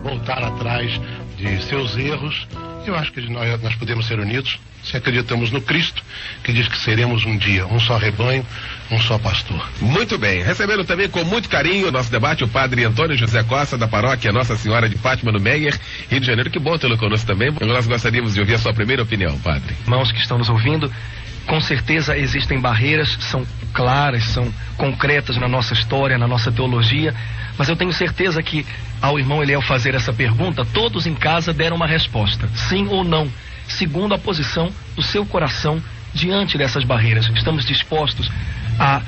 voltar atrás de seus erros. Eu acho que nós podemos ser unidos se acreditamos no Cristo, que diz que seremos um dia um só rebanho, um só pastor. Muito bem, recebendo também com muito carinho o nosso debate o padre Antônio José Costa, da paróquia Nossa Senhora de Fátima, no Meier, Rio de Janeiro. Que bom tê-lo conosco também. Nós gostaríamos de ouvir a sua primeira opinião, padre. Irmãos que estão nos ouvindo, com certeza existem barreiras, são claras, são concretas na nossa história, na nossa teologia, mas eu tenho certeza que ao irmão Eliel fazer essa pergunta, todos em casa deram uma resposta, sim ou não, segundo a posição do seu coração diante dessas barreiras. Estamos dispostos a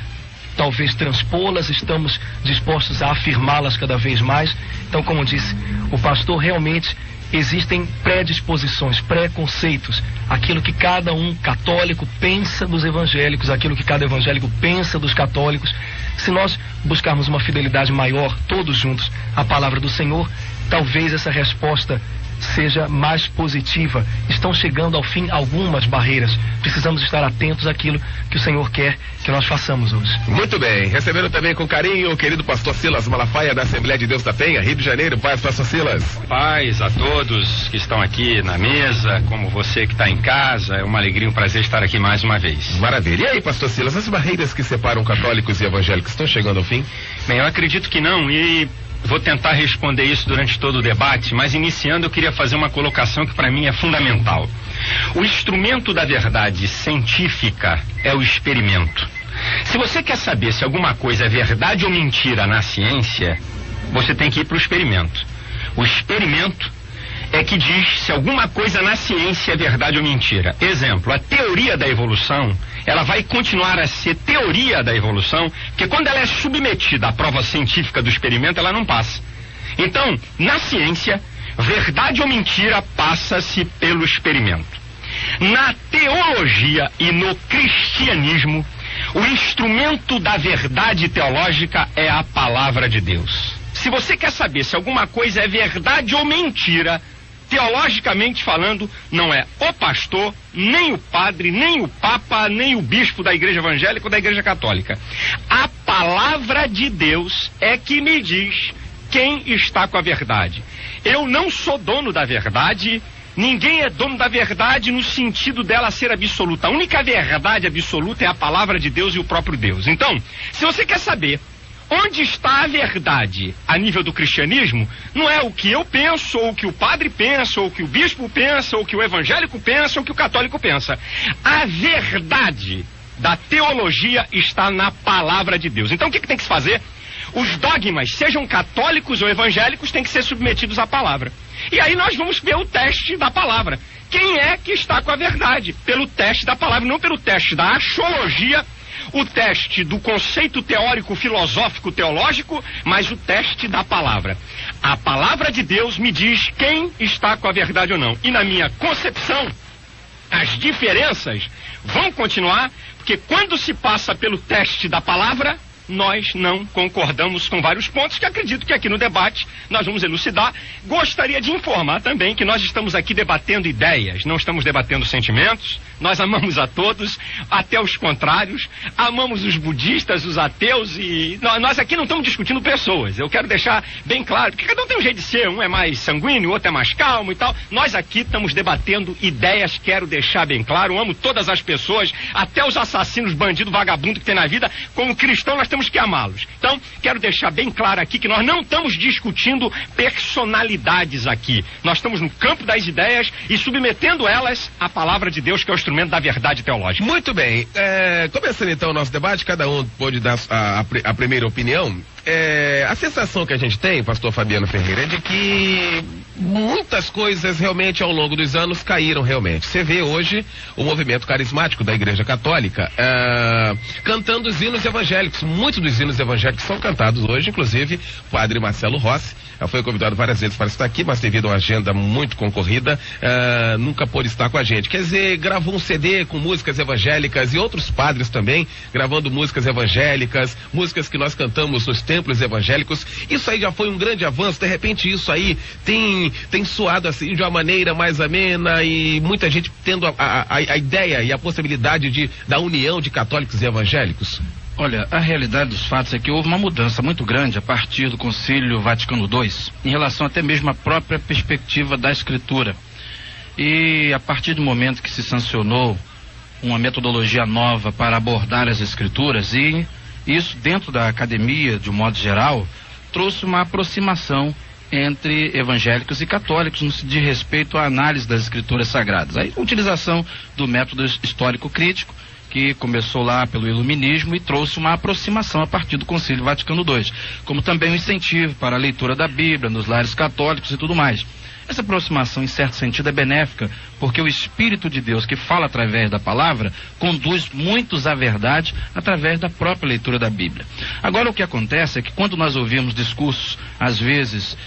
talvez transpô-las, estamos dispostos a afirmá-las cada vez mais. Então, como disse o pastor, realmente existem predisposições, preconceitos, aquilo que cada um católico pensa dos evangélicos, aquilo que cada evangélico pensa dos católicos. Se nós buscarmos uma fidelidade maior, todos juntos, à palavra do Senhor, talvez essa resposta seja mais positiva. Estão chegando ao fim algumas barreiras. Precisamos estar atentos àquilo que o Senhor quer que nós façamos hoje. Muito bem, recebendo também com carinho o querido pastor Silas Malafaia, da Assembleia de Deus da Penha, Rio de Janeiro. Paz, pastor Silas. Paz a todos que estão aqui na mesa, como você que está em casa. É uma alegria, um prazer estar aqui mais uma vez. Maravilha. E aí, pastor Silas, as barreiras que separam católicos e evangélicos estão chegando ao fim? Bem, eu acredito que não, e vou tentar responder isso durante todo o debate, mas iniciando eu queria fazer uma colocação que para mim é fundamental. O instrumento da verdade científica é o experimento. Se você quer saber se alguma coisa é verdade ou mentira na ciência, você tem que ir para o experimento. O experimento é que diz se alguma coisa na ciência é verdade ou mentira. Exemplo, a teoria da evolução, ela vai continuar a ser teoria da evolução, porque quando ela é submetida à prova científica do experimento, ela não passa. Então, na ciência, verdade ou mentira passa-se pelo experimento. Na teologia e no cristianismo, o instrumento da verdade teológica é a palavra de Deus. Se você quer saber se alguma coisa é verdade ou mentira, teologicamente falando, não é o pastor, nem o padre, nem o papa, nem o bispo da igreja evangélica ou da igreja católica. A palavra de Deus é que me diz quem está com a verdade. Eu não sou dono da verdade, ninguém é dono da verdade no sentido dela ser absoluta. A única verdade absoluta é a palavra de Deus e o próprio Deus. Então, se você quer saber onde está a verdade a nível do cristianismo, não é o que eu penso, ou o que o padre pensa, ou o que o bispo pensa, ou o que o evangélico pensa, ou o que o católico pensa. A verdade da teologia está na palavra de Deus. Então o que tem que se fazer? Os dogmas, sejam católicos ou evangélicos, têm que ser submetidos à palavra. E aí nós vamos ver o teste da palavra. Quem é que está com a verdade? Pelo teste da palavra, não pelo teste da axiologia, o teste do conceito teórico, filosófico, teológico, mas o teste da palavra. A palavra de Deus me diz quem está com a verdade ou não. E na minha concepção, as diferenças vão continuar, porque quando se passa pelo teste da palavra, nós não concordamos com vários pontos que acredito que aqui no debate nós vamos elucidar. Gostaria de informar também que nós estamos aqui debatendo ideias, não estamos debatendo sentimentos. Nós amamos a todos, até os contrários, amamos os budistas, os ateus, e nós aqui não estamos discutindo pessoas. Eu quero deixar bem claro, porque cada um tem um jeito de ser, um é mais sanguíneo, o outro é mais calmo e tal. Nós aqui estamos debatendo ideias, quero deixar bem claro, amo todas as pessoas, até os assassinos, bandidos, vagabundos que tem na vida. Como cristão nós temos que amá-los. Então, quero deixar bem claro aqui que nós não estamos discutindo personalidades aqui. Nós estamos no campo das ideias e submetendo elas à palavra de Deus, que é o instrumento da verdade teológica. Muito bem. Começando então o nosso debate, cada um pode dar a primeira opinião. A sensação que a gente tem, pastor Fabiano Ferreira, é de que muitas coisas realmente ao longo dos anos caíram realmente. Você vê hoje o movimento carismático da Igreja Católica cantando os hinos evangélicos. Muitos dos hinos evangélicos são cantados hoje, inclusive o padre Marcelo Rossi já foi convidado várias vezes para estar aqui, mas devido a uma agenda muito concorrida, nunca pôde estar com a gente. Quer dizer, gravou um CD com músicas evangélicas e outros padres também gravando músicas evangélicas, músicas que nós cantamos nos templos evangélicos. Isso aí já foi um grande avanço. De repente isso aí tem soado assim de uma maneira mais amena e muita gente tendo a ideia e a possibilidade da união de católicos e evangélicos. Olha, a realidade dos fatos é que houve uma mudança muito grande a partir do Concílio Vaticano II, em relação até mesmo à própria perspectiva da Escritura. E a partir do momento que se sancionou uma metodologia nova para abordar as Escrituras, e isso dentro da academia, de um modo geral, trouxe uma aproximação entre evangélicos e católicos no que diz respeito à análise das Escrituras Sagradas. A utilização do método histórico-crítico, que começou lá pelo Iluminismo e trouxe uma aproximação a partir do Concílio Vaticano II, como também um incentivo para a leitura da Bíblia nos lares católicos e tudo mais. Essa aproximação, em certo sentido, é benéfica, porque o Espírito de Deus, que fala através da palavra, conduz muitos à verdade através da própria leitura da Bíblia. Agora, o que acontece é que quando nós ouvimos discursos, às vezes,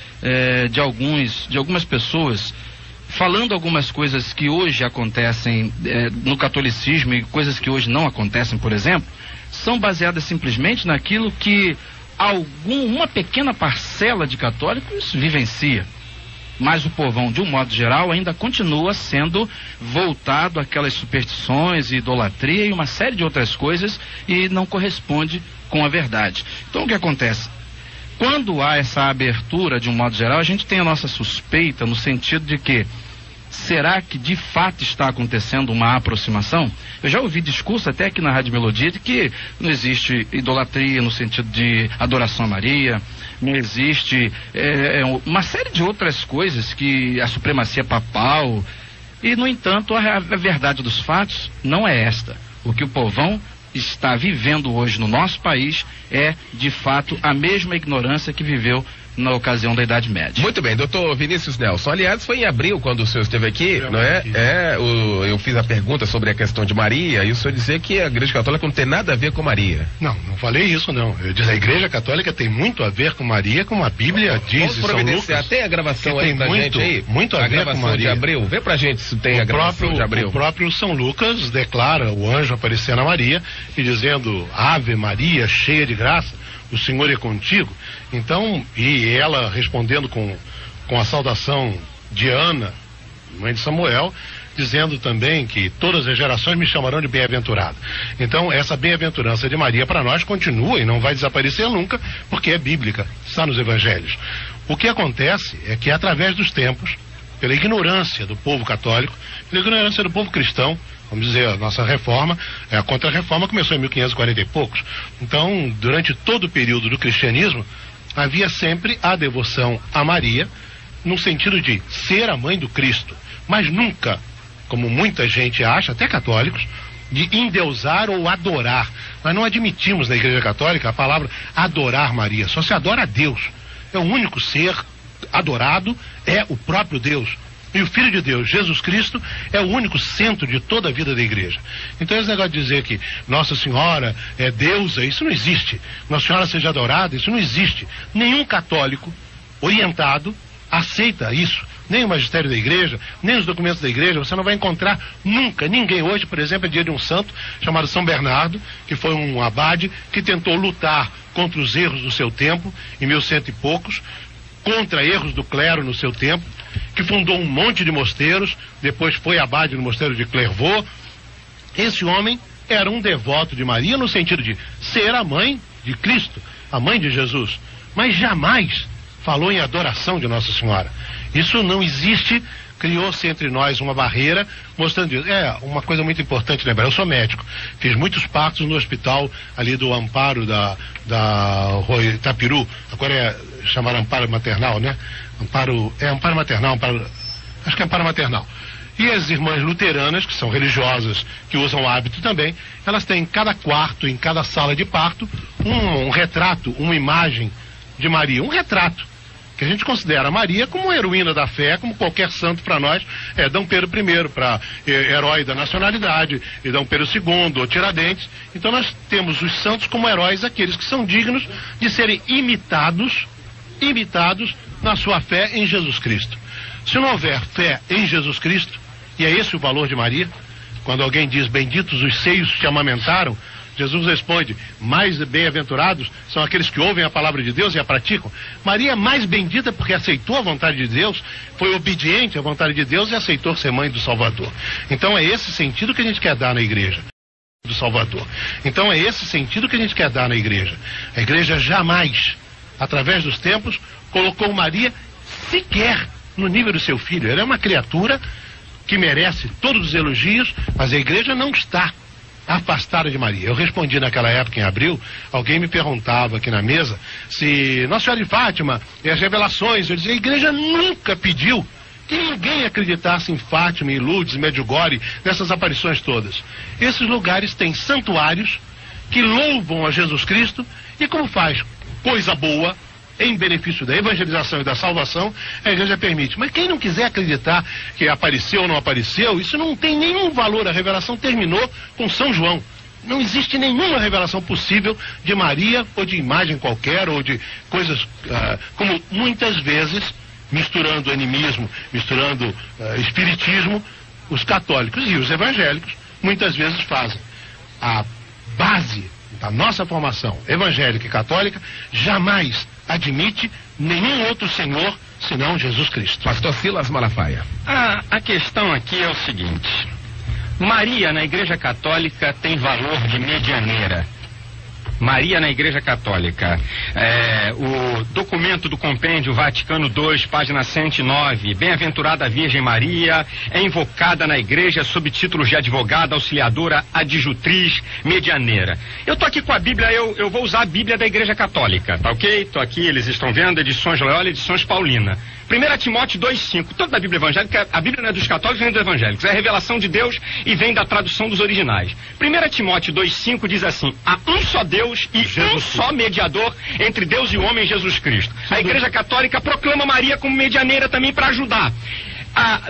de algumas pessoas, falando algumas coisas que hoje acontecem no catolicismo e coisas que hoje não acontecem, por exemplo, são baseadas simplesmente naquilo que uma pequena parcela de católicos vivencia. Mas o povão, de um modo geral, ainda continua sendo voltado àquelas superstições, idolatria e uma série de outras coisas e não corresponde com a verdade. Então, o que acontece? Quando há essa abertura, de um modo geral, a gente tem a nossa suspeita no sentido de que será que de fato está acontecendo uma aproximação? Eu já ouvi discurso até aqui na Rádio Melodia de que não existe idolatria no sentido de adoração a Maria, não existe uma série de outras coisas, que a supremacia papal, e no entanto a verdade dos fatos não é esta. O que o povão está vivendo hoje no nosso país é de fato a mesma ignorância que viveu na ocasião da Idade Média. Muito bem, doutor Vinícius Nelson. Aliás, foi em abril quando o senhor esteve aqui, não é? Eu fiz a pergunta sobre a questão de Maria e o senhor dizia que a Igreja Católica não tem nada a ver com Maria. Não falei isso não. Eu disse, a Igreja Católica tem muito a ver com Maria, como a Bíblia diz. Vamos providenciar, tem a gravação aí pra gente aí? Muito a ver com Maria. De abril, vê pra gente se tem a gravação de abril. O próprio São Lucas declara o anjo aparecendo a Maria e dizendo, Ave Maria, cheia de graça, o Senhor é contigo. Então, e ela respondendo com a saudação de Ana, mãe de Samuel, dizendo também que todas as gerações me chamarão de bem-aventurado. Então, essa bem-aventurança de Maria para nós continua e não vai desaparecer nunca, porque é bíblica, está nos evangelhos. O que acontece é que através dos tempos, pela ignorância do povo católico, pela ignorância do povo cristão, vamos dizer, a nossa reforma, a contra-reforma começou em 1540 e poucos. Então, durante todo o período do cristianismo, havia sempre a devoção a Maria, no sentido de ser a mãe do Cristo, mas nunca, como muita gente acha, até católicos, de endeusar ou adorar. Nós não admitimos na Igreja Católica a palavra adorar Maria, só se adora a Deus. É o único ser adorado, é o próprio Deus. E o Filho de Deus, Jesus Cristo, é o único centro de toda a vida da igreja. Então esse negócio de dizer que Nossa Senhora é deusa, isso não existe. Nossa Senhora seja adorada, isso não existe. Nenhum católico orientado aceita isso. Nem o magistério da igreja, nem os documentos da igreja, você não vai encontrar nunca ninguém. Hoje, por exemplo, é dia de um santo chamado São Bernardo, que foi um abade que tentou lutar contra os erros do seu tempo, em 1100 e poucos, contra erros do clero no seu tempo, que fundou um monte de mosteiros, depois foi abade no mosteiro de Clairvaux. Esse homem era um devoto de Maria no sentido de ser a mãe de Cristo, a mãe de Jesus, mas jamais falou em adoração de Nossa Senhora. Isso não existe. Criou-se entre nós uma barreira, mostrando isso. É uma coisa muito importante lembrar. Eu sou médico, fiz muitos partos no hospital ali do Amparo da Rua Itapiru, agora chamaram Amparo Maternal, né? Amparo Maternal, acho que é Amparo Maternal. E as irmãs luteranas, que são religiosas, que usam hábito também, elas têm em cada quarto, em cada sala de parto, um retrato, uma imagem de Maria, um retrato, que a gente considera Maria como heroína da fé, como qualquer santo para nós, Dom Pedro I, para herói da nacionalidade, e Dom Pedro II, ou Tiradentes. Então nós temos os santos como heróis, aqueles que são dignos de serem imitados na sua fé em Jesus Cristo. Se não houver fé em Jesus Cristo, e é esse o valor de Maria, quando alguém diz, benditos os seios que te amamentaram, Jesus responde, mais bem-aventurados são aqueles que ouvem a palavra de Deus e a praticam. Maria é mais bendita porque aceitou a vontade de Deus, foi obediente à vontade de Deus e aceitou ser mãe do Salvador. Então é esse sentido que a gente quer dar na igreja. do Salvador. Então é esse sentido que a gente quer dar na igreja. A igreja jamais, através dos tempos, colocou Maria sequer no nível do seu filho. Ela é uma criatura que merece todos os elogios, mas a igreja não está afastada de Maria. Eu respondi naquela época, em abril, alguém me perguntava aqui na mesa se Nossa Senhora de Fátima e as revelações, eu dizia, a igreja nunca pediu que ninguém acreditasse em Fátima, em Lourdes, Medjugorje, nessas aparições todas. Esses lugares têm santuários que louvam a Jesus Cristo e como faz coisa boa em benefício da evangelização e da salvação, a igreja permite. Mas quem não quiser acreditar que apareceu ou não apareceu, isso não tem nenhum valor. A revelação terminou com São João. Não existe nenhuma revelação possível de Maria ou de imagem qualquer ou de coisas como muitas vezes, misturando animismo, misturando espiritismo, os católicos e os evangélicos muitas vezes fazem. A base da nossa formação evangélica e católica jamais admite nenhum outro Senhor senão Jesus Cristo. Pastor Silas Malafaia. A questão aqui é o seguinte: Maria na Igreja Católica tem valor de medianeira. Maria na Igreja Católica. O documento do Compêndio Vaticano II, página 109, Bem-aventurada Virgem Maria, é invocada na Igreja sob títulos de advogada, auxiliadora, adjutriz, medianeira. Eu tô aqui com a Bíblia, eu vou usar a Bíblia da Igreja Católica, tá ok? Tô aqui, eles estão vendo, edições Loyola, edições Paulina. 1 Timóteo 2,5, toda a Bíblia evangélica, a Bíblia não é dos católicos nem dos evangélicos, é a revelação de Deus e vem da tradução dos originais. 1 Timóteo 2,5 diz assim: há um só Deus e um só mediador entre Deus e o homem, Jesus Cristo. A Igreja Católica proclama Maria como medianeira também para ajudar.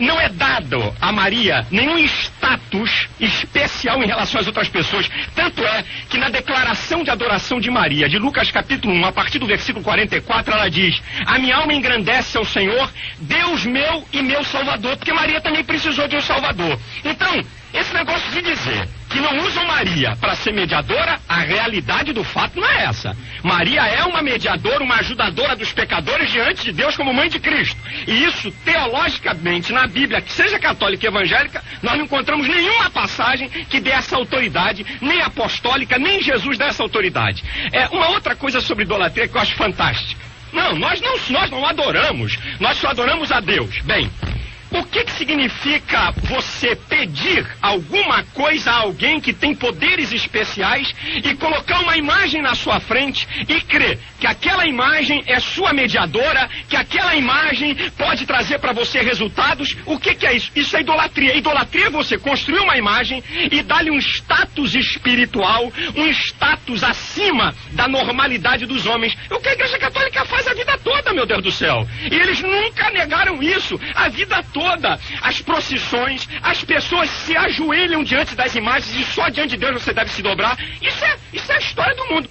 Não é dado a Maria nenhum status especial em relação às outras pessoas. Tanto é que na declaração de adoração de Maria, de Lucas capítulo 1, a partir do versículo 44, ela diz: a minha alma engrandece ao Senhor, Deus meu e meu Salvador, porque Maria também precisou de um Salvador. Então, esse negócio de dizer que não usam Maria para ser mediadora, a realidade do fato não é essa. Maria é uma mediadora, uma ajudadora dos pecadores diante de Deus como mãe de Cristo. E isso, teologicamente, na Bíblia, que seja católica e evangélica, nós não encontramos nenhuma passagem que dê essa autoridade, nem apostólica, nem Jesus dá essa autoridade. Uma outra coisa sobre idolatria que eu acho fantástica. Não, nós não adoramos, nós só adoramos a Deus. Bem, o que significa você pedir alguma coisa a alguém que tem poderes especiais e colocar uma imagem na sua frente e crer que aquela imagem é sua mediadora, que aquela imagem pode trazer para você resultados? O que é isso? Isso é idolatria. Idolatria é você construir uma imagem e dar-lhe um status espiritual, um status acima da normalidade dos homens. O que a Igreja Católica faz a vida toda, meu Deus do céu. E eles nunca negaram isso a vida toda. As procissões, as pessoas se ajoelham diante das imagens e só diante de Deus você deve se dobrar. Isso é a história do mundo.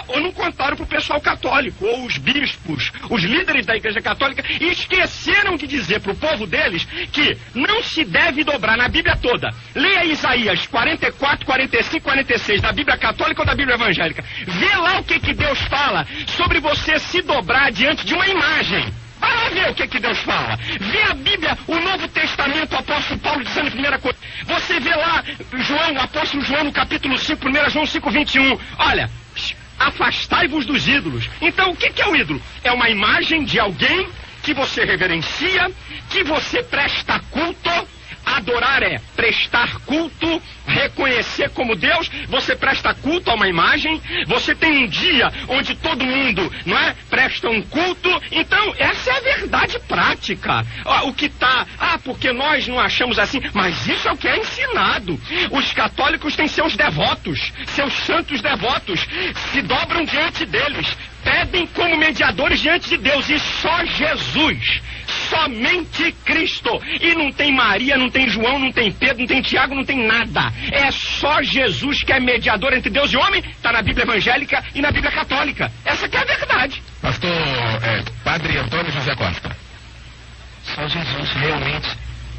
Ou não contaram para o pessoal católico, ou os bispos, os líderes da Igreja Católica, e esqueceram de dizer para o povo deles que não se deve dobrar na Bíblia toda. Leia Isaías 44, 45, 46, da Bíblia Católica ou da Bíblia Evangélica. Vê lá o que Deus fala sobre você se dobrar diante de uma imagem. Vai lá ver o que Deus fala. Vê a Bíblia, o Novo Testamento, o apóstolo Paulo dizendo em 1 Coríntios. Você vê lá João, o apóstolo João no capítulo 5, 1 João 5, 21. Olha, afastai-vos dos ídolos. Então o que é o ídolo? É uma imagem de alguém que você reverencia, que você presta culto. Adorar é prestar culto, reconhecer como Deus. Você presta culto a uma imagem. Você tem um dia onde todo mundo, não é, presta um culto. Então essa é a verdade prática. O que está, porque nós não achamos assim, mas isso é o que é ensinado. Os católicos têm seus devotos, seus santos devotos, se dobram diante deles, pedem como mediadores diante de Deus, e só Jesus, somente Cristo. E não tem Maria, não tem João, não tem Pedro, não tem Tiago, não tem nada. É só Jesus que é mediador entre Deus e homem. Está na Bíblia evangélica e na Bíblia católica. Essa que é a verdade. Pastor Padre Antônio José Costa. Só Jesus realmente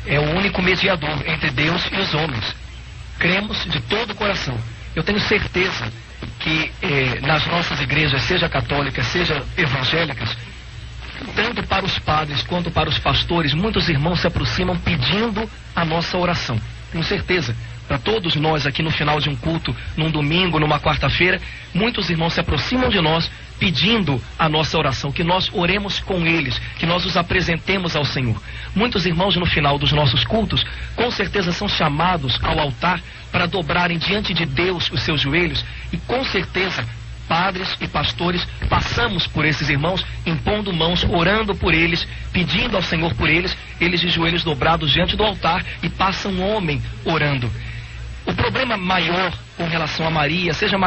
é o único mediador entre Deus e os homens. Cremos de todo o coração. Eu tenho certeza que nas nossas igrejas, seja católicas, seja evangélicas, tanto para os padres quanto para os pastores, muitos irmãos se aproximam pedindo a nossa oração. Tenho certeza, para todos nós aqui no final de um culto, num domingo, numa quarta-feira, muitos irmãos se aproximam de nós pedindo a nossa oração, que nós oremos com eles, que nós os apresentemos ao Senhor. Muitos irmãos no final dos nossos cultos, com certeza são chamados ao altar para dobrarem diante de Deus os seus joelhos e com certeza padres e pastores passamos por esses irmãos, impondo mãos, orando por eles, pedindo ao Senhor por eles, eles de joelhos dobrados diante do altar e passa um homem orando. O problema maior com relação a Maria, seja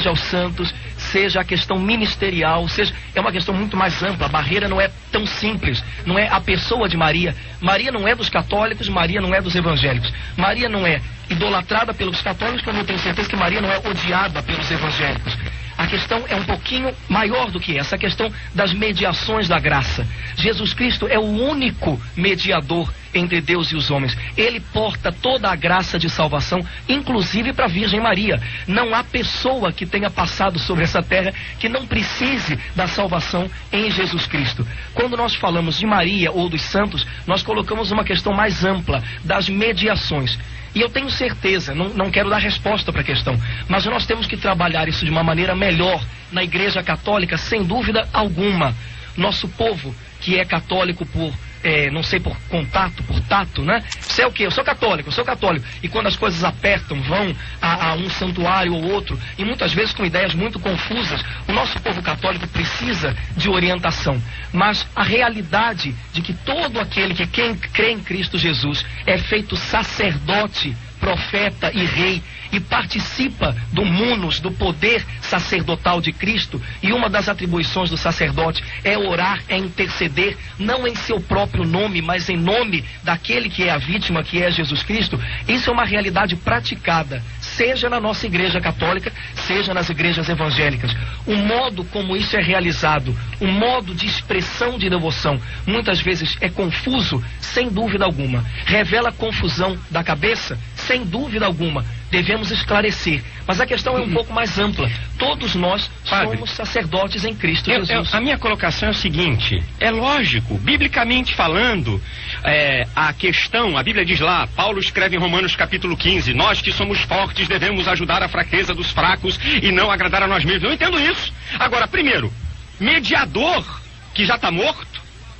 aos santos, seja a questão ministerial, é uma questão muito mais ampla. A barreira não é tão simples, não é a pessoa de Maria. Maria não é dos católicos, Maria não é dos evangélicos. Maria não é idolatrada pelos católicos, como eu tenho certeza que Maria não é odiada pelos evangélicos. A questão é um pouquinho maior do que essa, a questão das mediações da graça. Jesus Cristo é o único mediador entre Deus e os homens. Ele porta toda a graça de salvação, inclusive para a Virgem Maria. Não há pessoa que tenha passado sobre essa terra que não precise da salvação em Jesus Cristo. Quando nós falamos de Maria ou dos santos, nós colocamos uma questão mais ampla das mediações. E eu tenho certeza, não quero dar resposta para a questão, mas nós temos que trabalhar isso de uma maneira melhor na Igreja Católica, sem dúvida alguma. Nosso povo, que é católico por, não sei, por contato, por tato, né? Você é o quê? Eu sou católico. E quando as coisas apertam, vão a um santuário ou outro, e muitas vezes com ideias muito confusas. O nosso povo católico precisa de orientação. Mas a realidade de que todo aquele que crê em Cristo Jesus é feito sacerdote, profeta e rei, e participa do munus, do poder sacerdotal de Cristo, e uma das atribuições do sacerdote é orar, é interceder, não em seu próprio nome, mas em nome daquele que é a vítima, que é Jesus Cristo. Isso é uma realidade praticada, seja na nossa igreja católica, seja nas igrejas evangélicas. O modo como isso é realizado, o modo de expressão de devoção, muitas vezes é confuso, sem dúvida alguma. Revela confusão da cabeça, sem dúvida alguma. Devemos esclarecer, mas a questão é um pouco mais ampla. Todos nós somos sacerdotes em Cristo Jesus. A minha colocação é o seguinte: é lógico, biblicamente falando, a Bíblia diz lá, Paulo escreve em Romanos capítulo 15, nós que somos fortes devemos ajudar a fraqueza dos fracos e não agradar a nós mesmos. Eu entendo isso. Agora, primeiro, mediador que já está morto,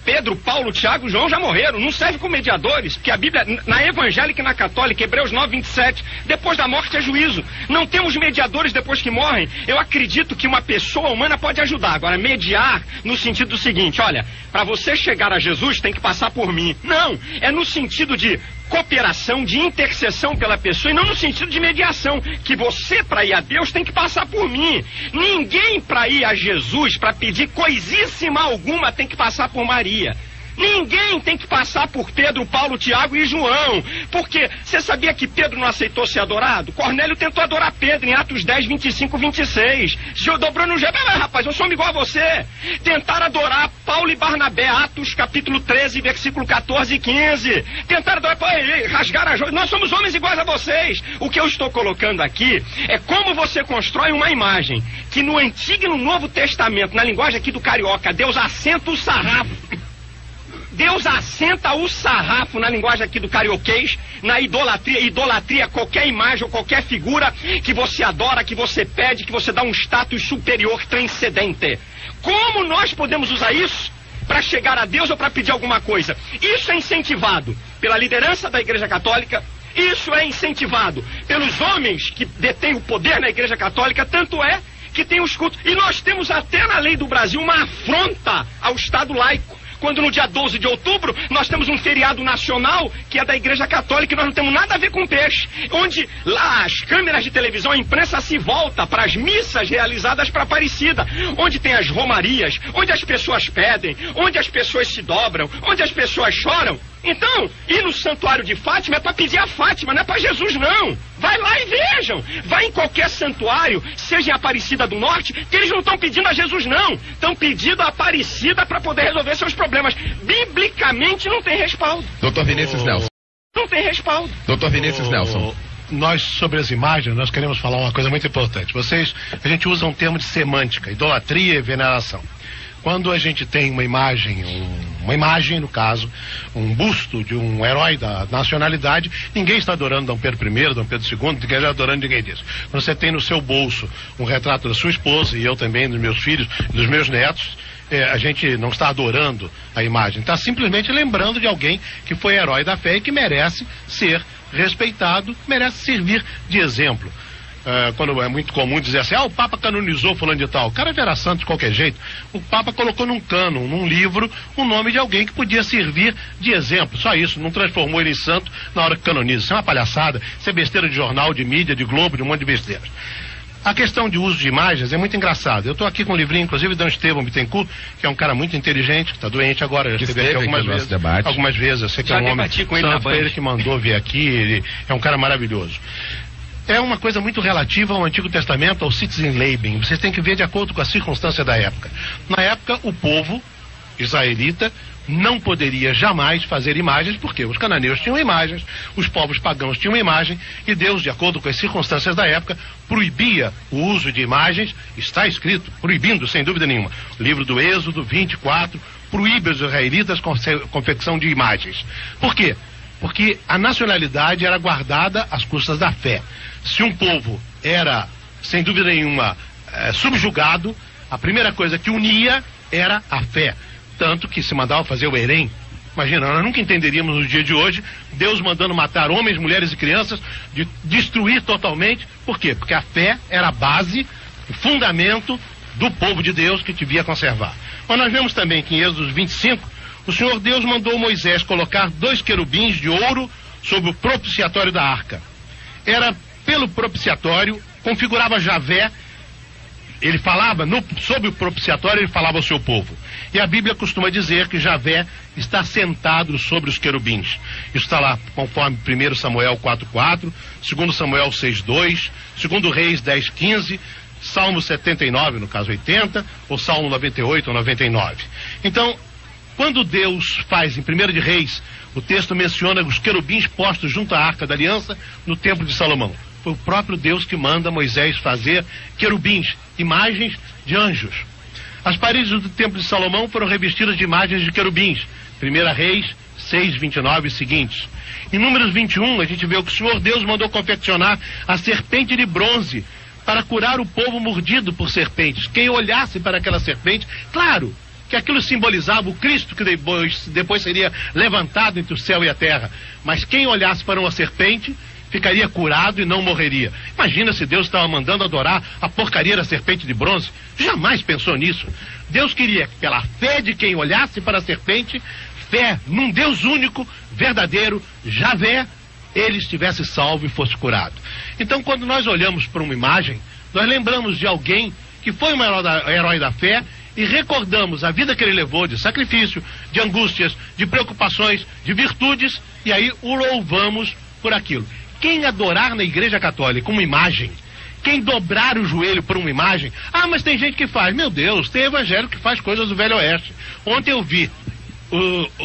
Pedro, Paulo, Tiago, João já morreram, não serve como mediadores, porque a Bíblia, na evangélica e na católica, Hebreus 9:27, depois da morte é juízo. Não temos mediadores depois que morrem. Eu acredito que uma pessoa humana pode ajudar. Agora, mediar no sentido do seguinte, olha, para você chegar a Jesus tem que passar por mim. Não, é no sentido de cooperação, de intercessão pela pessoa, e não no sentido de mediação, que você, para ir a Deus, tem que passar por mim. Ninguém, para ir a Jesus, para pedir coisíssima alguma, tem que passar por Maria. Ninguém tem que passar por Pedro, Paulo, Tiago e João. Porque você sabia que Pedro não aceitou ser adorado? Cornélio tentou adorar Pedro em Atos 10, 25, 26. Se dobrou no jeito, rapaz, eu sou igual a você. Tentaram adorar Paulo e Barnabé, Atos capítulo 13, versículo 14 e 15. Tentaram adorar, rasgaram as joias. Nós somos homens iguais a vocês. O que eu estou colocando aqui é como você constrói uma imagem que no Antigo e no Novo Testamento, na linguagem aqui do carioca, Deus assenta o sarrafo. Deus assenta o sarrafo, na linguagem aqui do carioquês, na idolatria. Idolatria é qualquer imagem ou qualquer figura que você adora, que você pede, que você dá um status superior, transcendente. Como nós podemos usar isso para chegar a Deus ou para pedir alguma coisa? Isso é incentivado pela liderança da Igreja Católica, isso é incentivado pelos homens que detêm o poder na Igreja Católica, tanto é que tem os cultos. E nós temos até na lei do Brasil uma afronta ao Estado laico. Quando no dia 12 de outubro nós temos um feriado nacional que é da Igreja Católica e nós não temos nada a ver com peixe, onde lá as câmeras de televisão, a imprensa se volta para as missas realizadas para Aparecida, onde tem as romarias, onde as pessoas pedem, onde as pessoas se dobram, onde as pessoas choram. Então, ir no santuário de Fátima é para pedir a Fátima, não é para Jesus não. Vai lá e vejam. Vai em qualquer santuário, seja em Aparecida do Norte, que eles não estão pedindo a Jesus não. Estão pedindo a Aparecida para poder resolver seus problemas. Biblicamente não tem respaldo. Doutor Vinícius Nelson. Não tem respaldo. Doutor Vinícius Nelson. Nós, sobre as imagens, nós queremos falar uma coisa muito importante. A gente usa um termo de semântica, idolatria e veneração. quando a gente tem uma imagem, no caso, um busto de um herói da nacionalidade, ninguém está adorando Dom Pedro I, Dom Pedro II, ninguém está adorando ninguém disso. Quando você tem no seu bolso um retrato da sua esposa, e eu também, dos meus filhos, dos meus netos, a gente não está adorando a imagem, está simplesmente lembrando de alguém que foi herói da fé e que merece ser respeitado, merece servir de exemplo. Quando é muito comum dizer assim, o Papa canonizou fulano de tal. O cara já era santo de qualquer jeito. O Papa colocou num cânon, num livro, o nome de alguém que podia servir de exemplo. Só isso, não transformou ele em santo na hora que canoniza. Isso é uma palhaçada, isso é besteira de jornal, de mídia, de Globo, de um monte de besteiras. A questão de uso de imagens é muito engraçada. Eu estou aqui com um livrinho, inclusive, de Estevão Bittencourt, que é um cara muito inteligente, que está doente agora, já esteve aqui algumas vezes. Eu sei que é um homem, foi ele que mandou vir aqui, ele é um cara maravilhoso. É uma coisa muito relativa ao Antigo Testamento, ao Citizenleben. Vocês têm que ver de acordo com a circunstância da época. Na época, o povo israelita não poderia jamais fazer imagens, porque os cananeus tinham imagens, os povos pagãos tinham imagem, e Deus, de acordo com as circunstâncias da época, proibia o uso de imagens, está escrito, proibindo, sem dúvida nenhuma. O livro do Êxodo 24 proíbe os israelitas confecção de imagens. Por quê? Porque a nacionalidade era guardada às custas da fé. Se um povo era, sem dúvida nenhuma, subjugado, a primeira coisa que unia era a fé. Tanto que se mandava fazer o Herém. Imagina, nós nunca entenderíamos no dia de hoje Deus mandando matar homens, mulheres e crianças, de destruir totalmente. Por quê? Porque a fé era a base, o fundamento do povo de Deus que devia conservar. Mas nós vemos também que em Êxodo 25, o Senhor Deus mandou Moisés colocar 2 querubins de ouro sobre o propiciatório da arca. Era pelo propiciatório, configurava Javé, ele falava, sobre o propiciatório ele falava ao seu povo. E a Bíblia costuma dizer que Javé está sentado sobre os querubins. Isso está lá conforme 1 Samuel 4:4, 2 Samuel 6:2, 2 Reis 10:15, Salmo 79, no caso 80, ou Salmo 98 ou 99. Então, quando Deus faz em 1 de Reis, o texto menciona os querubins postos junto à Arca da Aliança no Templo de Salomão. Foi o próprio Deus que manda Moisés fazer querubins, imagens de anjos. As paredes do Templo de Salomão foram revestidas de imagens de querubins. 1 Reis 6:29 e seguintes. Em Números 21, a gente vê que o Senhor Deus mandou confeccionar a serpente de bronze para curar o povo mordido por serpentes. Quem olhasse para aquela serpente, claro, que aquilo simbolizava o Cristo que depois seria levantado entre o céu e a terra. Mas quem olhasse para uma serpente ficaria curado e não morreria. Imagina se Deus estava mandando adorar a porcaria da serpente de bronze. Jamais pensou nisso. Deus queria que pela fé de quem olhasse para a serpente, fé num Deus único, verdadeiro, Javé, ele estivesse salvo e fosse curado. Então, quando nós olhamos para uma imagem, nós lembramos de alguém que foi um herói da fé, e recordamos a vida que ele levou de sacrifício, de angústias, de preocupações, de virtudes, e aí o louvamos por aquilo. Quem adorar na Igreja Católica uma imagem, quem dobrar o joelho por uma imagem, mas tem gente que faz, meu Deus, tem evangélico que faz coisas do Velho Oeste. Ontem eu vi um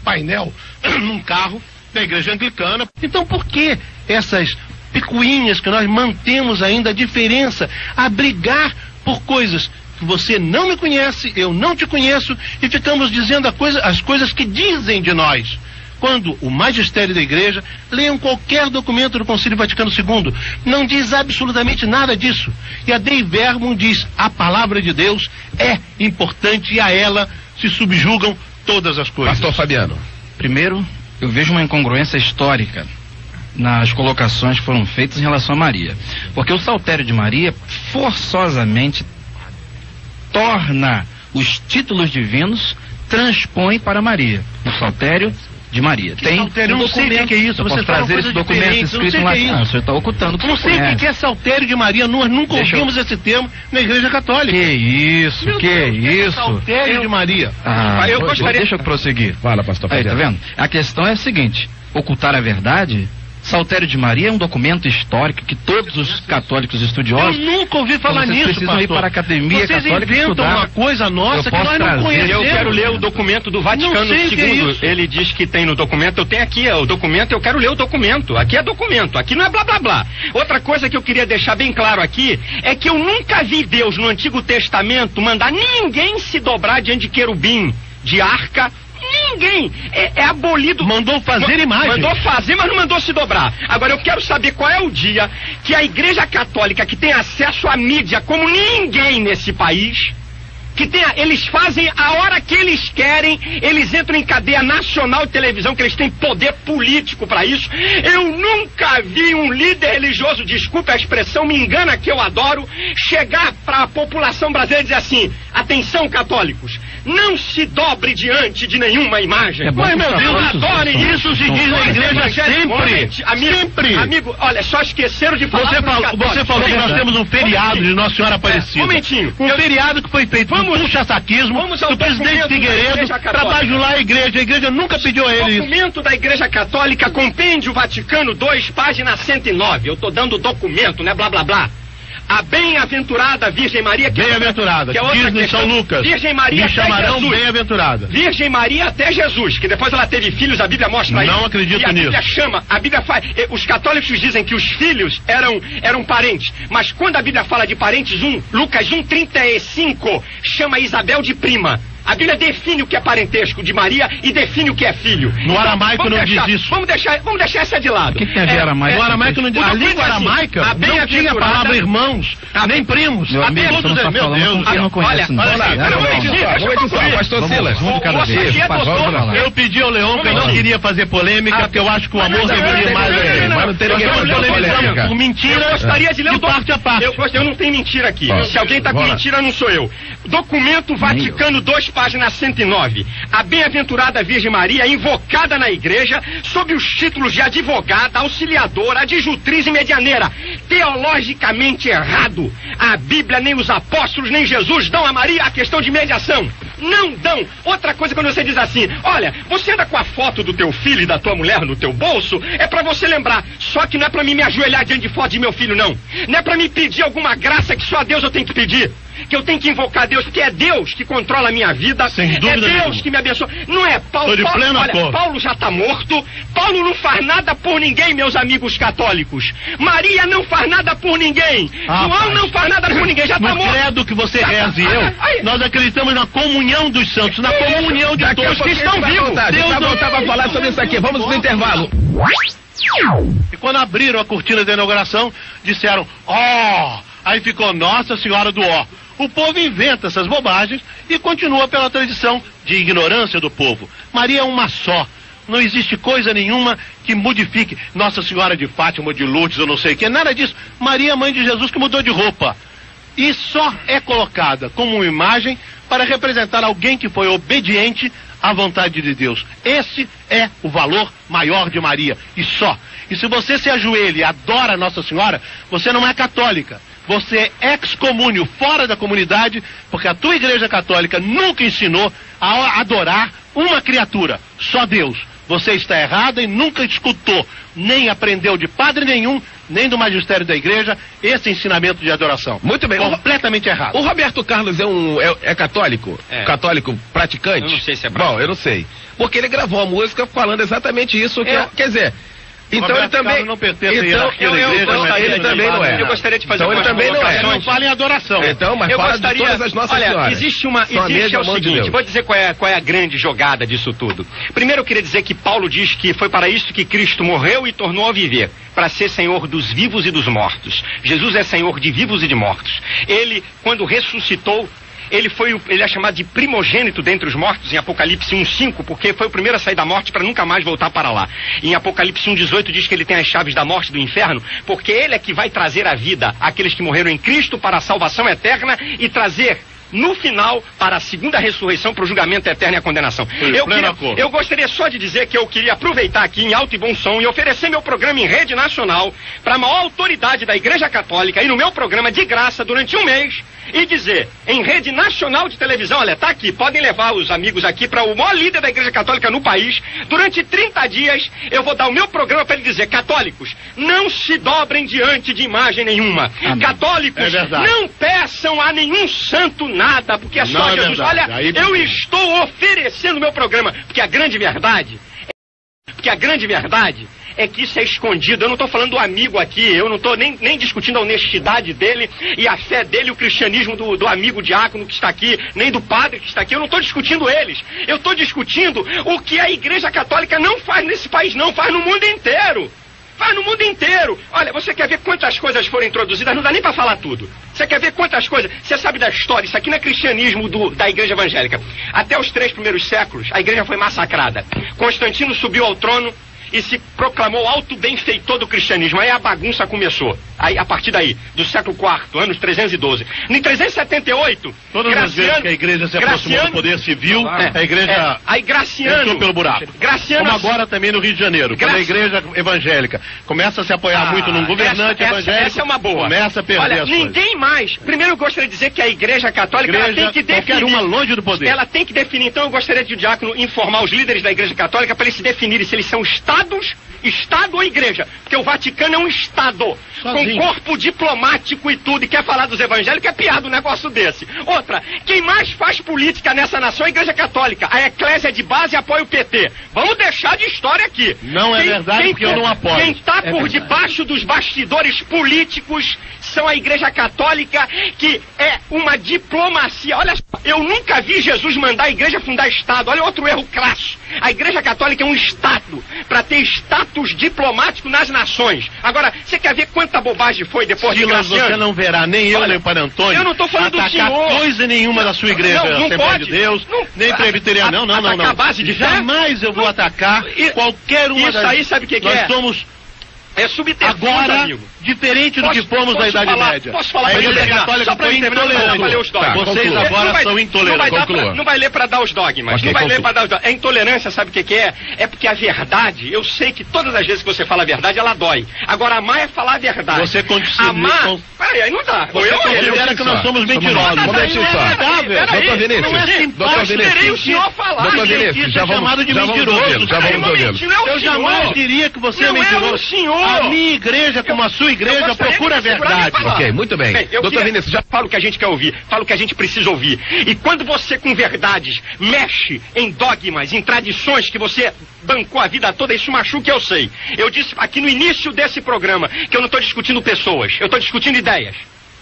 painel num carro da Igreja Anglicana. Então por que essas picuinhas que nós mantemos ainda a diferença, a brigar por coisas que você não me conhece, eu não te conheço, e ficamos dizendo as coisas que dizem de nós? Quando o magistério da igreja, leiam qualquer documento do Concílio Vaticano II, não diz absolutamente nada disso. E a Dei Verbum diz, a palavra de Deus é importante e a ela se subjugam todas as coisas. Pastor Fabiano. Primeiro, eu vejo uma incongruência histórica nas colocações que foram feitas em relação a Maria. Porque o saltério de Maria forçosamente torna os títulos divinos, transpõe para Maria. O saltério de Maria. Tem saltério, um documento. Não sei o que é isso. Eu posso trazer esse documento escrito em latim. O senhor está ocultando. Não sei o que é saltério de Maria. Nós nunca ouvimos esse termo na Igreja Católica. Que isso, isso. Saltério de Maria. Eu gostaria... Deixa eu prosseguir. Fala, pastor Fabiano. Tá vendo? A questão é a seguinte: ocultar a verdade Saltério de Maria é um documento histórico que todos os católicos estudiosos... Eu nunca ouvi falar nisso, precisam ir para a Academia Vocês Católica inventam estudar. uma coisa nossa que posso nós não trazer. conhecemos. Eu quero ler o documento do Vaticano Não sei o que é II. isso. Ele diz que tem no documento, eu tenho aqui o documento, eu quero ler o documento. Aqui é documento, aqui não é blá blá blá. Outra coisa que eu queria deixar bem claro aqui é que eu nunca vi Deus no Antigo Testamento mandar ninguém se dobrar diante de querubim, de arca. Ninguém. É abolido. Mandou fazer imagem. Mandou fazer, mas não mandou se dobrar. Agora eu quero saber qual é o dia que a Igreja Católica, que tem acesso à mídia como ninguém nesse país, eles fazem a hora que eles querem, eles entram em cadeia nacional de televisão, que eles têm poder político para isso. Eu nunca vi um líder religioso, desculpe a expressão, me engana que eu adoro, chegar para a população brasileira e dizer assim: atenção, católicos, não se dobre diante de nenhuma imagem. Mas, meu Deus, adorem isso, se diz na igreja sempre. Amigo, olha, só esqueceram de falar. Você falou que nós temos um feriado de Nossa Senhora Aparecida. Momentinho. Feriado que foi feito por puxa-saquismo do presidente Figueiredo para bajular a igreja. A igreja nunca pediu a ele isso. Documento da Igreja Católica, Compêndio Vaticano II, página 109. Eu tô dando o documento, né? Blá, blá, blá. A bem-aventurada Virgem Maria... Bem-aventurada, diz em São Lucas. Virgem Maria me chamarão bem-aventurada. Virgem Maria até Jesus, que depois ela teve filhos, a Bíblia mostra isso. Não acredito nisso. A Bíblia chama, a Bíblia faz... Os católicos dizem que os filhos eram parentes, mas quando a Bíblia fala de parentes, Lucas 1,35, chama Isabel de prima. A Bíblia define o que é parentesco de Maria e define o que é filho. No aramaico não diz isso. Vamos deixar essa de lado. O que tem a ver aramaico? No aramaico não diz. A língua aramaica não tinha a palavra irmãos, nem primos. Meu amigo, você não está falando com quem não conhece. Pastor Silas. Eu pedi ao Leon que eu não queria fazer polêmica, porque eu acho que o amor deveria mais. Mas não tem ninguém fazendo polêmica. Por mentira, eu gostaria de ler de parte a parte. Eu não tenho mentira aqui. Se alguém está com mentira, não sou eu. Documento Vaticano II, página 109. A bem-aventurada Virgem Maria, invocada na igreja, sob os títulos de advogada, auxiliadora, adjutriz e medianeira. Teologicamente errado. A Bíblia, nem os apóstolos, nem Jesus dão a Maria a questão de mediação. Não dão. Outra coisa, quando você diz assim: olha, você anda com a foto do teu filho e da tua mulher no teu bolso, é pra você lembrar. Só que não é pra mim me ajoelhar diante de foto de meu filho, não. Não é pra mim pedir alguma graça que só a Deus eu tenho que pedir. Que eu tenho que invocar Deus, porque é Deus que controla a minha vida. Sem dúvida é Deus nenhuma. que me abençoa. Não é Paulo. Paulo já está morto. Paulo não faz nada por ninguém, meus amigos católicos. Maria não faz nada por ninguém. João não faz nada por ninguém, já está morto. No credo que você reza e eu, nós acreditamos na comunhão dos santos, na comunhão de todos que estão vivos. Deus vai voltar para falar sobre isso aqui. Vamos pro intervalo. E quando abriram a cortina da inauguração, disseram: aí ficou Nossa Senhora do Ó. O povo inventa essas bobagens e continua pela tradição de ignorância do povo. Maria é uma só. Não existe coisa nenhuma que modifique Nossa Senhora de Fátima, de Lourdes, eu não sei o que. Nada disso. Maria, mãe de Jesus, que mudou de roupa. E só é colocada como uma imagem para representar alguém que foi obediente à vontade de Deus. Esse é o valor maior de Maria. E só. E se você se ajoelha e adora Nossa Senhora, você não é católica. Você é excomúnio, fora da comunidade, porque a tua igreja católica nunca ensinou a adorar uma criatura, só Deus. Você está errada e nunca escutou, nem aprendeu de padre nenhum, nem do magistério da igreja, esse ensinamento de adoração. Muito bem. Completamente errado. O Roberto Carlos é católico? É. Católico praticante? Eu não sei se é praticante. Bom, eu não sei. Porque ele gravou a música falando exatamente isso. Quer dizer... Então ele também não pertence à hierarquia da igreja, ele também não é. Eu gostaria de fazer então ele também não é. Não fala em adoração. Então, mas fala de todas as nossas senhoras. Existe o seguinte, vou dizer qual é a grande jogada disso tudo. Primeiro eu queria dizer que Paulo diz que foi para isso que Cristo morreu e tornou a viver, para ser Senhor dos vivos e dos mortos. Jesus é Senhor de vivos e de mortos. Ele, quando ressuscitou, ele é chamado de primogênito dentre os mortos em Apocalipse 1:5, porque foi o primeiro a sair da morte para nunca mais voltar para lá. Em Apocalipse 1:18 diz que ele tem as chaves da morte e do inferno, porque ele é que vai trazer a vida àqueles que morreram em Cristo para a salvação eterna e trazer no final para a segunda ressurreição, para o julgamento eterno e a condenação. Eu gostaria só de dizer que eu queria aproveitar aqui em alto e bom som e oferecer meu programa em rede nacional para a maior autoridade da Igreja Católica e no meu programa de graça durante um mês e dizer em rede nacional de televisão, olha, tá aqui, podem levar os amigos aqui para o maior líder da Igreja Católica no país, durante 30 dias eu vou dar o meu programa para ele dizer, católicos, não se dobrem diante de imagem nenhuma. Amém. Católicos, não peçam a nenhum santo nada, porque é só Jesus. Olha, eu estou oferecendo o meu programa, porque a grande verdade é que isso é escondido. Eu não estou falando do amigo aqui, eu não estou nem discutindo a honestidade dele e a fé dele, o cristianismo do amigo diácono que está aqui, nem do padre que está aqui. Eu não estou discutindo eles. Eu estou discutindo o que a Igreja Católica não faz nesse país, não faz no mundo inteiro. Faz no mundo inteiro. Olha, você quer ver quantas coisas foram introduzidas? Não dá nem para falar tudo. Você quer ver quantas coisas? Você sabe da história, isso aqui não é cristianismo da Igreja Evangélica. Até os 3 primeiros séculos, a Igreja foi massacrada. Constantino subiu ao trono e se proclamou alto benfeitor do cristianismo. Aí a bagunça começou. Aí, a partir daí, do século IV, anos 312. Em 378, todas as vezes que a igreja se aproximou do poder civil, a igreja aí Graciano entrou pelo buraco. Graciano, como agora também no Rio de Janeiro, quando a igreja evangélica começa a se apoiar muito num governante evangélico, essa é uma boa. Começa a perder as ninguém mais. Primeiro eu gostaria de dizer que a Igreja Católica ela tem que definir. Qualquer uma longe do poder. Ela tem que definir. Então eu gostaria de o diácono informar os líderes da Igreja Católica para eles se definirem se eles são Estado ou Igreja. Porque o Vaticano é um Estado. Sozinho. Com corpo diplomático e tudo. E quer falar dos evangélicos, é piada um negócio desse. Outra, quem mais faz política nessa nação é a Igreja Católica. A Eclésia de base apoia o PT. Vamos deixar de história aqui. Não é verdade, porque eu não apoio. Quem está por debaixo dos bastidores políticos são a Igreja Católica, que é uma diplomacia. Olha só, eu nunca vi Jesus mandar a igreja fundar Estado. Olha outro erro crasso. A Igreja Católica é um Estado, para ter status diplomático nas nações. Agora, você quer ver quanta bobagem foi depois de Graciano? Você não verá, nem eu, nem o Padre Antônio, eu não estou falando do senhor. Coisa nenhuma da sua igreja, não Assembleia pode, de Deus, nem presbiteriana, não. A base de jamais eu vou atacar qualquer uma isso das... aí, sabe o que nós é? somos... É subterfúgio, agora, amigo. Diferente do que fomos da Idade Média. Posso falar a pra Igreja terminar? Católica Só pra foi intolerante. Vocês agora são intolerantes. Não vai ler pra dar os dogmas. Okay, não vai ler pra dar os dogmas. A intolerância, sabe o que é? É porque a verdade, eu sei que todas as vezes que você fala a verdade, ela dói. Agora, amar é falar a verdade. Você continua... Amar... Peraí, aí não dá. Você considera que nós somos mentirosos. Vamos deixar só. Doutor Vinícius, eu esperei o senhor falar. Doutor Vinícius, já vamos ouvi-lo. Eu jamais diria que você é mentiroso. A minha igreja, como a sua igreja, procura a verdade. Ok, muito bem. Doutor Vinícius, já falo o que a gente quer ouvir, falo o que a gente precisa ouvir. E quando você, com verdades, mexe em dogmas, em tradições que você bancou a vida toda, isso machuca, eu sei. Eu disse aqui no início desse programa que eu não estou discutindo pessoas, eu estou discutindo ideias.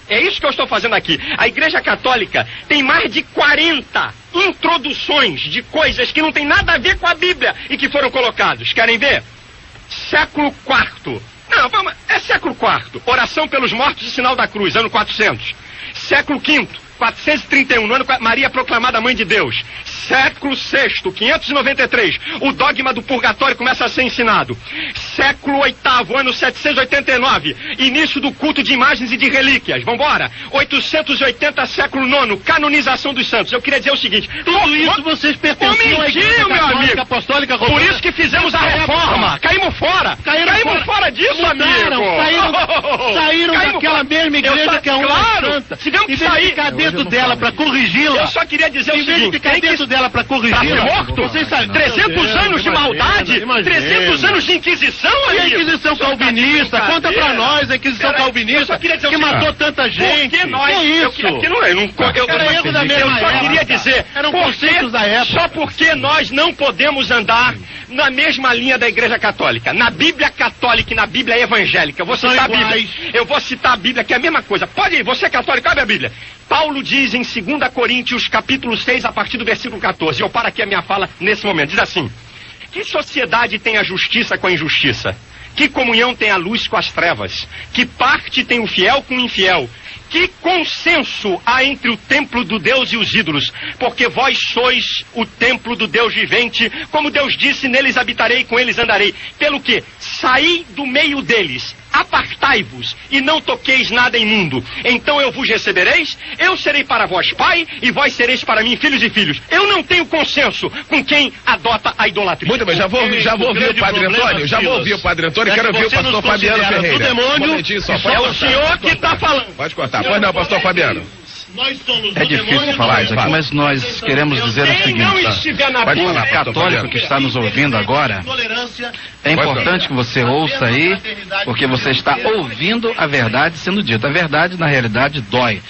É isso que eu estou fazendo aqui. A Igreja Católica tem mais de 40 introduções de coisas que não tem nada a ver com a Bíblia e que foram colocadas. Querem ver? Século IV. Não, vamos, é século IV. Oração pelos mortos e sinal da cruz, ano 400. Século V, 431, no ano Maria proclamada Mãe de Deus. Século VI, 593, o dogma do purgatório começa a ser ensinado. Século VIII, ano 789, início do culto de imagens e de relíquias. Vambora. 880, século IX, canonização dos santos. Eu queria dizer o seguinte: tudo isso vocês pertenciam à Igreja Católica Apostólica Romana. Por isso que fizemos a reforma. Caímos fora. Caímos fora disso, amigo. Saíram daquela mesma igreja que é uma santa. Tivemos que sair. Em vez de ficar dentro dela para corrigi-la. Eu só queria dizer o seguinte: em vez de ficar dentro dela para corrigi-la, morto? Vocês sabem, 300 anos de maldade, 300 anos de Inquisição, e a Inquisição calvinista, conta pra nós a Inquisição calvinista que matou tanta gente. Porque nós, que isso? Era erro da mesma época. Eu só queria dizer, eram conceitos da época. Só porque nós não podemos andar na mesma linha da Igreja Católica. Na Bíblia Católica e na Bíblia Evangélica. Eu vou citar a Bíblia. Eu vou citar a Bíblia, que é a mesma coisa. Pode ir, você é católico, abre a Bíblia. Paulo diz em 2 Coríntios, capítulo 6, a partir do versículo 14. Eu paro aqui a minha fala nesse momento. Diz assim: que sociedade tem a justiça com a injustiça? Que comunhão tem a luz com as trevas? Que parte tem o fiel com o infiel? Que consenso há entre o templo do Deus e os ídolos? Porque vós sois o templo do Deus vivente, como Deus disse, neles habitarei, com eles andarei. Pelo que? Saí do meio deles, apartai-vos, e não toqueis nada imundo. Então eu vos recebereis, eu serei para vós pai, e vós sereis para mim filhos e filhos. Eu não tenho consenso com quem adota a idolatria. Muito bem, já vou ouvir o Padre Antônio, quero ouvir o pastor Fabiano Ferreira. Demônio, é o senhor que está falando. Pode cortar. Pois não, pastor Fabiano. É difícil falar isso aqui, mas nós queremos dizer o seguinte, o católico que está nos ouvindo agora, é importante que você ouça aí, porque você está ouvindo a verdade sendo dita. A verdade, na realidade, dói.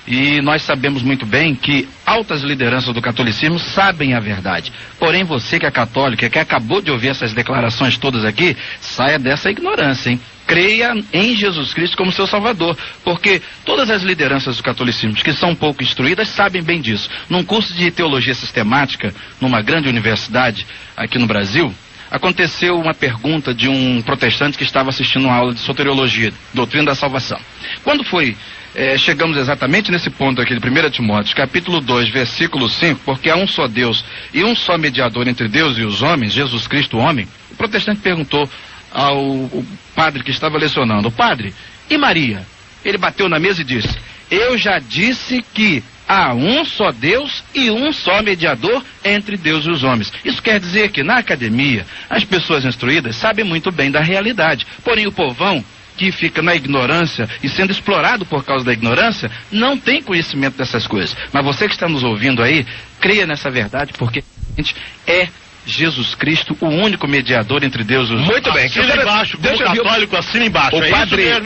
E nós sabemos muito bem que altas lideranças do catolicismo sabem a verdade. Porém, você que é católico, que acabou de ouvir essas declarações todas aqui, saia dessa ignorância, hein? Creia em Jesus Cristo como seu Salvador, porque todas as lideranças do catolicismo que são pouco instruídas sabem bem disso. Num curso de teologia sistemática, numa grande universidade aqui no Brasil, aconteceu uma pergunta de um protestante que estava assistindo uma aula de soteriologia, doutrina da salvação. Quando chegamos exatamente nesse ponto aqui de 1 Timóteo, capítulo 2, versículo 5, porque há um só Deus e um só mediador entre Deus e os homens, Jesus Cristo, o homem, o protestante perguntou ao padre que estava lecionando: padre, e Maria? Ele bateu na mesa e disse: eu já disse que há um só Deus e um só mediador entre Deus e os homens. Isso quer dizer que na academia as pessoas instruídas sabem muito bem da realidade, porém o povão que fica na ignorância e sendo explorado por causa da ignorância não tem conhecimento dessas coisas. Mas você que está nos ouvindo aí, creia nessa verdade, porque é Jesus Cristo, o único mediador entre Deus e os homens. Muito bem. Assina embaixo, como católico, assina embaixo.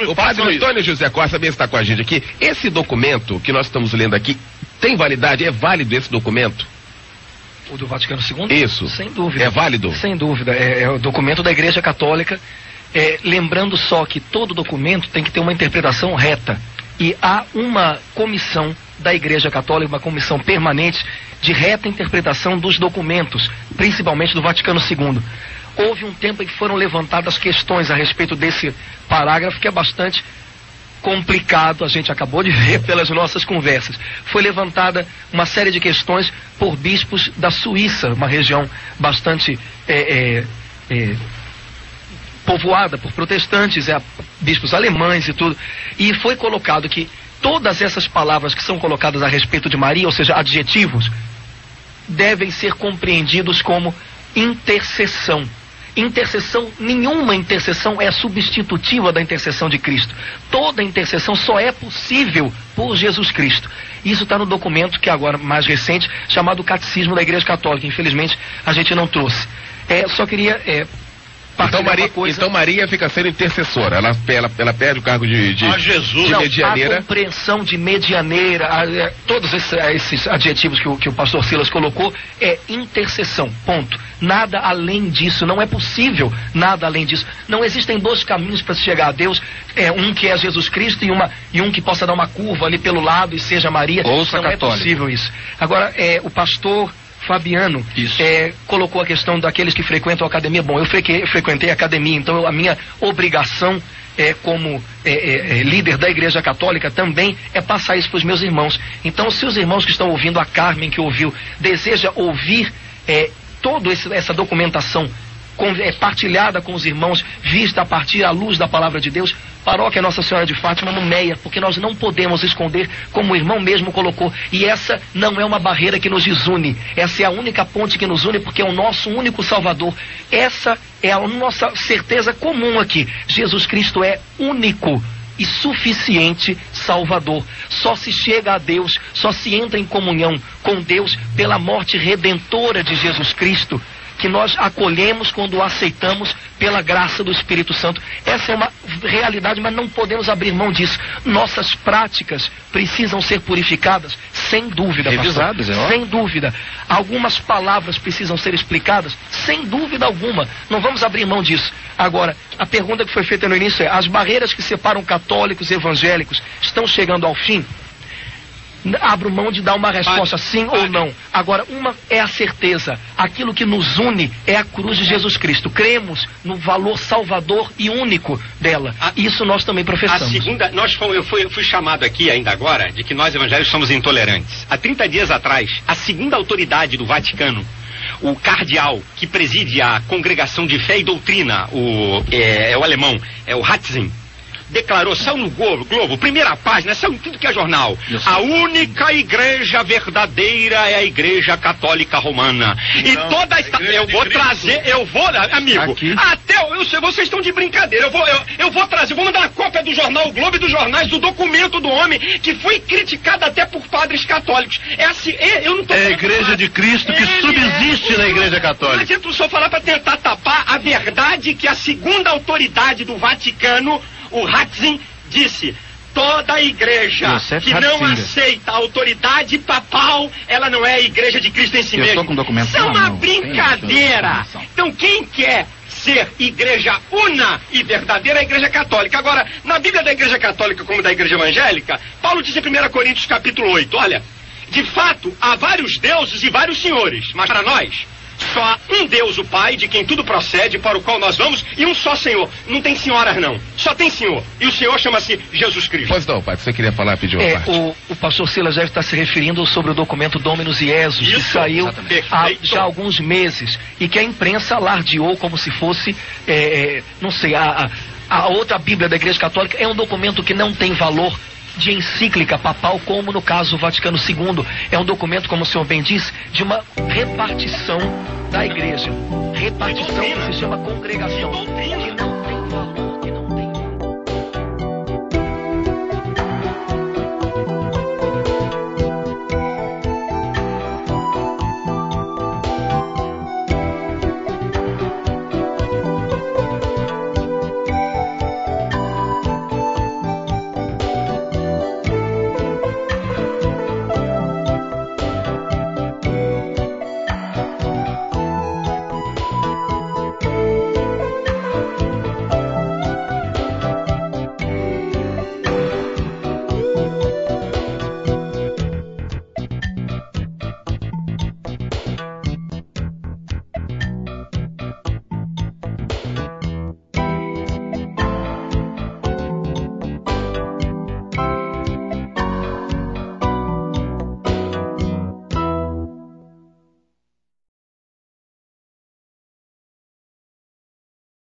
O padre Antônio José Costa também está com a gente aqui. Esse documento que nós estamos lendo aqui, tem validade? É válido esse documento? O do Vaticano II? Isso. Sem dúvida. É válido? Sem dúvida. É o documento da Igreja Católica. Lembrando só que todo documento tem que ter uma interpretação reta. E há uma comissão da Igreja Católica, uma comissão permanente de reta interpretação dos documentos, principalmente do Vaticano II. Houve um tempo em que foram levantadas questões a respeito desse parágrafo, que é bastante complicado, a gente acabou de ver pelas nossas conversas. Foi levantada uma série de questões por bispos da Suíça, uma região bastante povoada por protestantes, bispos alemães e tudo, e foi colocado que todas essas palavras que são colocadas a respeito de Maria, ou seja, adjetivos, devem ser compreendidos como intercessão. Nenhuma intercessão é substitutiva da intercessão de Cristo. Toda intercessão só é possível por Jesus Cristo. Isso está no documento que agora, mais recente, chamado Catecismo da Igreja Católica. Infelizmente, a gente não trouxe. Só queria Então Maria fica sendo intercessora, ela perde o cargo de medianeira. A compreensão de medianeira, todos esses adjetivos que o pastor Silas colocou, é intercessão, ponto. Nada além disso, não é possível nada além disso. Não existem dois caminhos para se chegar a Deus, um que é Jesus Cristo e um que possa dar uma curva ali pelo lado e seja Maria. Ouça, não católico. É possível isso. Agora, o pastor Fabiano colocou a questão daqueles que frequentam a academia. Bom, eu frequentei a academia, então a minha obrigação como líder da Igreja Católica também é passar isso para os meus irmãos. Então, se os irmãos que estão ouvindo, a Carmen que ouviu, deseja ouvir toda essa documentação partilhada com os irmãos, vista a partir à luz da palavra de Deus, Paróquia Nossa Senhora de Fátima no Meia, porque nós não podemos esconder, como o irmão mesmo colocou, e essa não é uma barreira que nos desune, essa é a única ponte que nos une, porque é o nosso único Salvador. Essa é a nossa certeza comum aqui. Jesus Cristo é único e suficiente Salvador. Só se chega a Deus, só se entra em comunhão com Deus pela morte redentora de Jesus Cristo, que nós acolhemos quando o aceitamos pela graça do Espírito Santo. Essa é uma realidade, mas não podemos abrir mão disso. Nossas práticas precisam ser purificadas, sem dúvida, revisadas, sem dúvida. Algumas palavras precisam ser explicadas, sem dúvida alguma. Não vamos abrir mão disso. Agora, a pergunta que foi feita no início é: as barreiras que separam católicos e evangélicos estão chegando ao fim? Abro mão de dar uma resposta sim ou não. Agora, uma é a certeza. Aquilo que nos une é a cruz de Jesus Cristo. Cremos no valor salvador e único dela. Isso nós também professamos. A segunda, eu fui chamado aqui ainda agora de que nós evangélicos somos intolerantes. Há 30 dias atrás, a segunda autoridade do Vaticano, o cardeal que preside a Congregação de Fé e Doutrina, o alemão, o Ratzinger, declarou, saiu no Globo, primeira página, saiu em tudo que é jornal. A única igreja verdadeira é a Igreja Católica Romana. Não, e toda esta... Eu vou trazer, amigo, aqui. Vocês estão de brincadeira. Eu vou trazer, vou mandar uma cópia do jornal o Globo e dos jornais, do documento do homem, que foi criticado até por padres católicos. É assim, eu não tô... É a Igreja de Cristo que subsiste na Igreja Católica. Mas eu só falar para tentar tapar a verdade que a segunda autoridade do Vaticano, o Ratzinger, disse: toda a igreja que não aceita a autoridade papal, ela não é a Igreja de Cristo em si mesma. Isso é uma brincadeira. Então quem quer ser igreja una e verdadeira é a Igreja Católica. Agora, na Bíblia da Igreja Católica como da Igreja Evangélica, Paulo diz em 1 Coríntios capítulo 8, olha, de fato, há vários deuses e vários senhores, mas para nós, só há um Deus, o Pai, de quem tudo procede, para o qual nós vamos, e um só Senhor. Não tem senhoras, não. Só tem Senhor. E o Senhor chama-se Jesus Cristo. Pois não, pai, você queria falar, pediu uma parte. O pastor Silas deve estar se referindo sobre o documento Dominus Iesus, que saiu há já alguns meses, e que a imprensa alardeou como se fosse, não sei, a outra Bíblia da Igreja Católica. É um documento que não tem valor de encíclica papal, como no caso do Vaticano II. É um documento, como o senhor bem disse, de uma repartição da igreja. Repartição que se chama congregação. Que não